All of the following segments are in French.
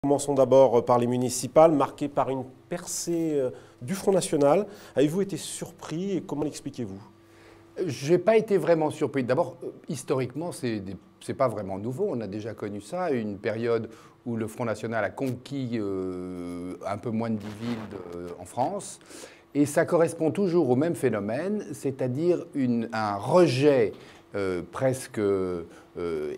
Commençons d'abord par les municipales, marquées par une percée du Front National. Avez-vous été surpris et comment l'expliquez-vous? Je n'ai pas été vraiment surpris. D'abord, historiquement, c'est pas vraiment nouveau. On a déjà connu ça, une période où le Front National a conquis un peu moins de 10 villes en France. Et ça correspond toujours au même phénomène, c'est-à-dire un rejet presque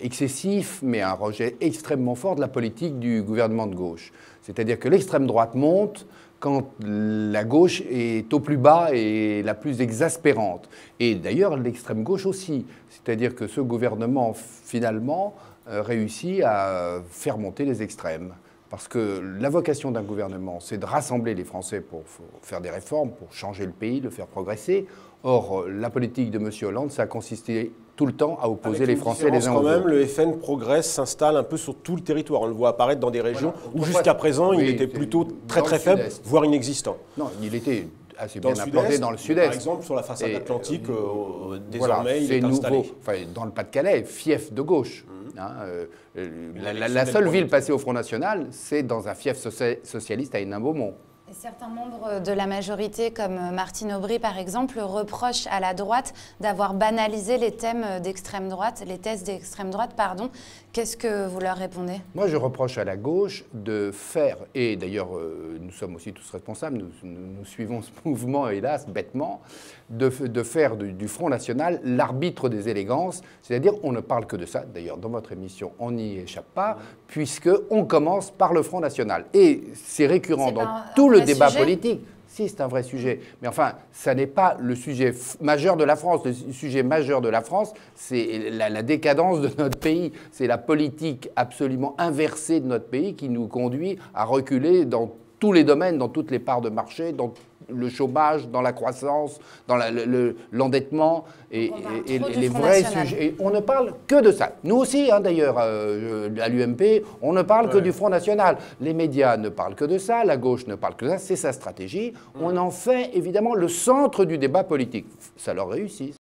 excessif, mais un rejet extrêmement fort de la politique du gouvernement de gauche. C'est-à-dire que l'extrême droite monte quand la gauche est au plus bas et la plus exaspérante. Et d'ailleurs, l'extrême gauche aussi. C'est-à-dire que ce gouvernement, finalement, réussit à faire monter les extrêmes. Parce que la vocation d'un gouvernement, c'est de rassembler les Français pour faire des réformes, pour changer le pays, le faire progresser. Or, la politique de M. Hollande, ça a consisté tout le temps à opposer les Français les uns aux autres. Quand même, le FN progresse, s'installe un peu sur tout le territoire. On le voit apparaître dans des régions où jusqu'à présent, il était plutôt très faible, voire inexistant. Non, il était assez bien implanté dans le sud-est. Par exemple, sur la façade atlantique, désormais, il est installé. Enfin, dans le Pas-de-Calais, fief de gauche. La seule ville passée au Front National, c'est dans un fief socialiste à Hénin-Beaumont. Et certains membres de la majorité, comme Martine Aubry par exemple, reprochent à la droite d'avoir banalisé les thèmes d'extrême droite, les thèses d'extrême droite, pardon. Qu'est-ce que vous leur répondez? Moi, je reproche à la gauche de faire, et d'ailleurs nous sommes aussi tous responsables, nous suivons ce mouvement, hélas, bêtement, de faire du Front National l'arbitre des élégances, c'est-à-dire on ne parle que de ça, d'ailleurs dans votre émission on n'y échappe pas, puisqu'on commence par le Front National. Et c'est récurrent dans tout le débat politique. Si, c'est un vrai sujet. Mais enfin, ça n'est pas le sujet majeur de la France. Le sujet majeur de la France, c'est la décadence de notre pays. C'est la politique absolument inversée de notre pays qui nous conduit à reculer dans tous les domaines, dans toutes les parts de marché, dans le chômage, dans la croissance, dans l'endettement et les vrais sujets. Et on ne parle que de ça. Nous aussi, hein, d'ailleurs, à l'UMP, on ne parle que du Front National. Les médias ne parlent que de ça, la gauche ne parle que de ça, c'est sa stratégie. On en fait évidemment le centre du débat politique. Ça leur réussit.